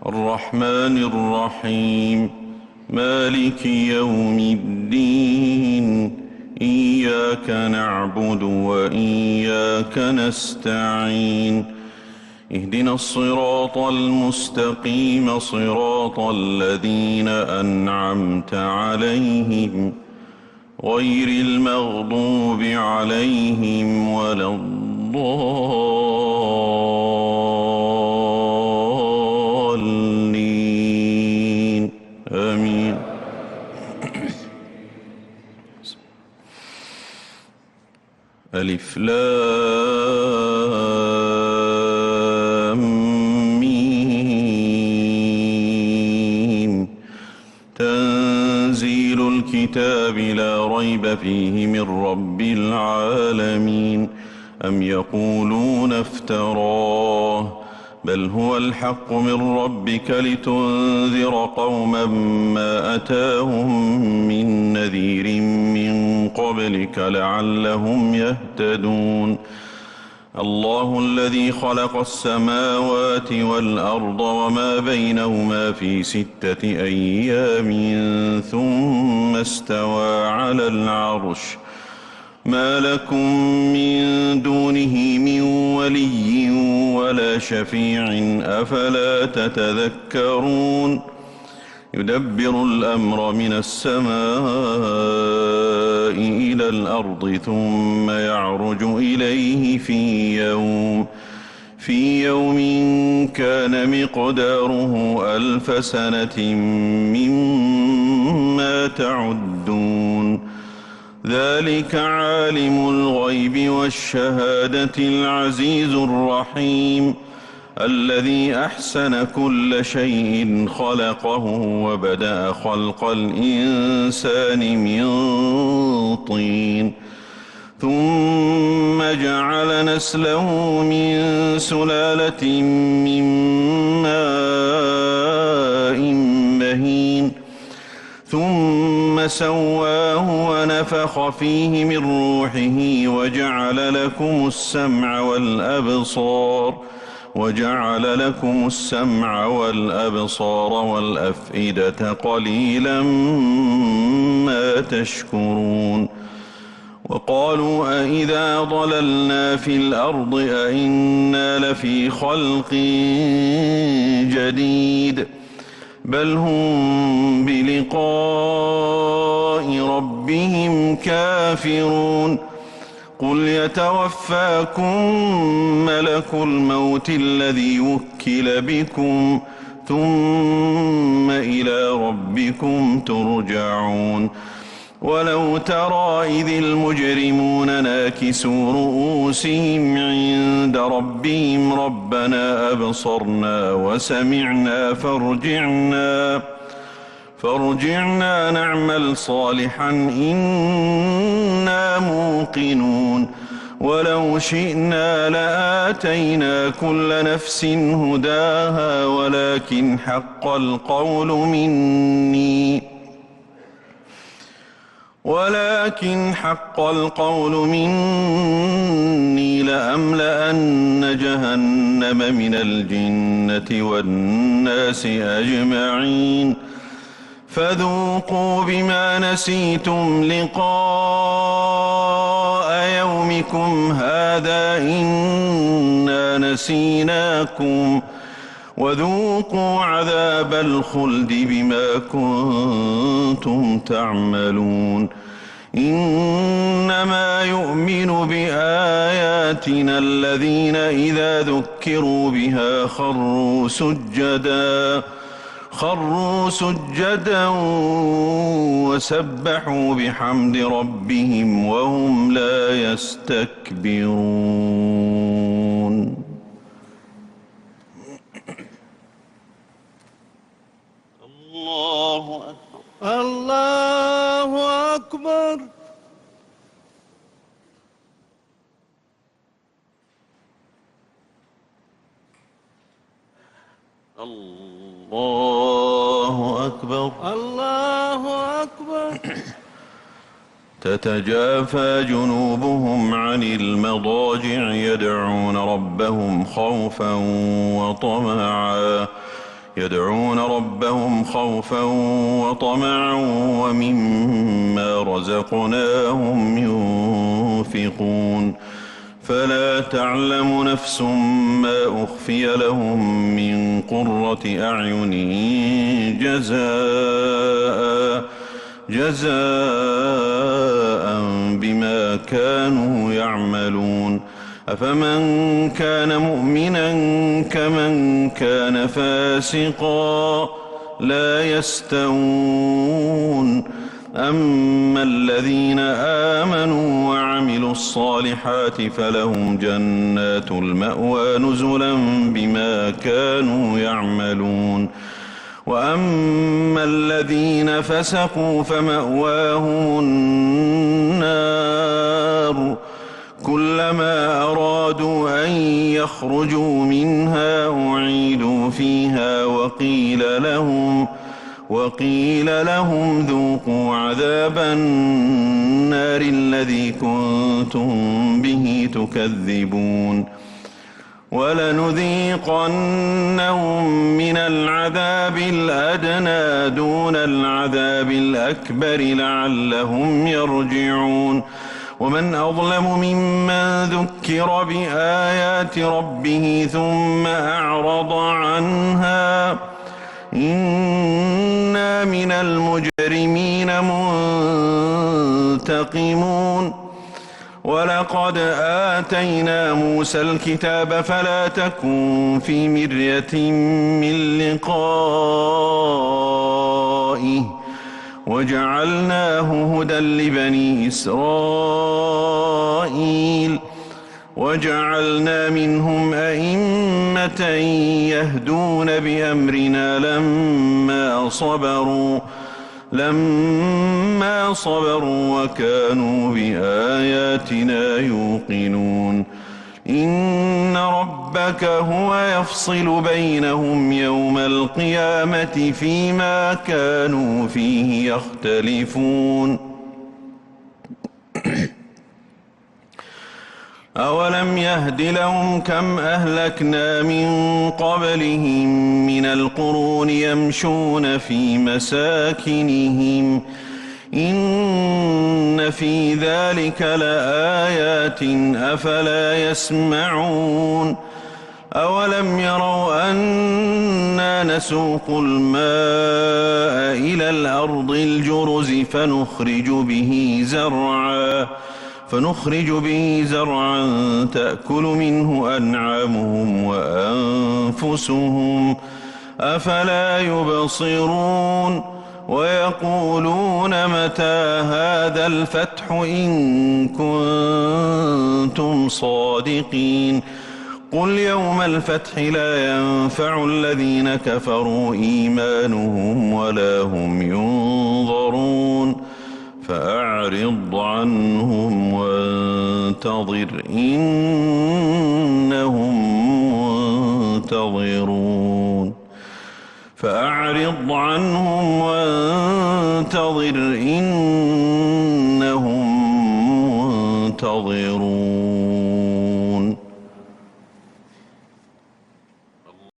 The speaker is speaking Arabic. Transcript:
الرحمن الرحيم مالك يوم الدين إياك نعبد وإياك نستعين اهدنا الصراط المستقيم صراط الذين أنعمت عليهم غير المغضوب عليهم ولا الضالين آمين. ألف لام ميم تنزيل الكتاب لا ريب فيه من رب العالمين. أم يقولون افتراه بل هو الحق من ربك لتنذر قوما ما أتاهم من نذير من قبلك لعلهم يهتدون. الله الذي خلق السماوات والأرض وما بينهما في 6 أيام ثم استوى على العرش ما لكم من دونه من ولي ولا شفيع أفلا تتذكرون. يدبر الأمر من السماء إلى الأرض ثم يعرج إليه في يوم كان مقداره 1000 سنة مما تعدون. ذلك عالم الغيب والشهادة العزيز الرحيم الذي أحسن كل شيء خلقه وبدأ خلق الإنسان من طين ثم جعل نسله من سلالة من ماء مهين ثم سواه ونفخ فيه من روحه وجعل لكم السمع والأبصار والأفئدة قليلا ما تشكرون. وقالوا أإذا ضللنا في الأرض أإنا لفي خلق جديد بل هم بلقاء ربهم كافرون. قل يتوفاكم ملك الموت الذي وكل بكم ثم إلى ربكم ترجعون. ولو ترى إذ المجرمون ناكسوا رؤوسهم عند ربهم ربنا أبصرنا وسمعنا فارجعنا نعمل صالحا إنا موقنون. ولو شئنا لآتينا كل نفس هداها ولكن حق القول مني لأملأن جهنم من الجنة والناس أجمعين. فذوقوا بما نسيتم لقاء يومكم هذا إنا نسيناكم وذوقوا عذاب الخلد بما كنتم تعملون. إنما يؤمن بآياتنا الذين إذا ذكروا بها خروا سجدا وسبحوا بحمد ربهم وهم لا يستكبرون. الله أكبر الله أكبر. الله أكبر الله أكبر. تتجافى جنوبهم عن المضاجع يدعون ربهم خوفا وطمعا يدعون ربهم خوفا وطمعا ومما رزقناهم ينفقون فلا تعلم نفس ما أخفي لهم من قرة أعين جزاء بما كانوا يعملون أفمن كان مؤمنا كمن كان فاسقا لا يستوون أما الذين آمنوا وعملوا الصالحات فلهم جنات المأوى نزلا بما كانوا يعملون وأما الذين فسقوا فمأواهم النار كلما أرادوا أن يخرجوا منها أعيدوا فيها وقيل لهم ذوقوا عذاب النار الذي كنتم به تكذبون ولنذيقنهم من العذاب الأدنى دون العذاب الأكبر لعلهم يرجعون ومن أظلم ممن ذكر بآيات ربه ثم أعرض عنها إنا من المجرمين منتقمون ولقد آتينا موسى الكتاب فلا تكن في مرية من لقائه وجعلناه هدى لبني إسرائيل وجعلنا منهم أئمة يهدون بأمرنا لما صبروا وكانوا بآياتنا يوقنون إن ربك هو يفصل بينهم يوم القيامة فيما كانوا فيه يختلفون أولم يهد لهم كم أهلكنا من قبلهم من القرون يمشون في مساكنهم إن في ذلك لآيات أفلا يسمعون أولم يروا أنا نسوق الماء إلى الأرض الجرز فنخرج به زرعا تأكل منه أنعامهم وأنفسهم أفلا يبصرون ويقولون متى هذا الفتح إن كنتم صادقين قل يوم الفتح لا ينفع الذين كفروا إيمانهم ولا هم ينظرون فأعرض عنهم وانتظر إنهم منتظرون فأعرض عنهم وانتظر إنهم منتظرون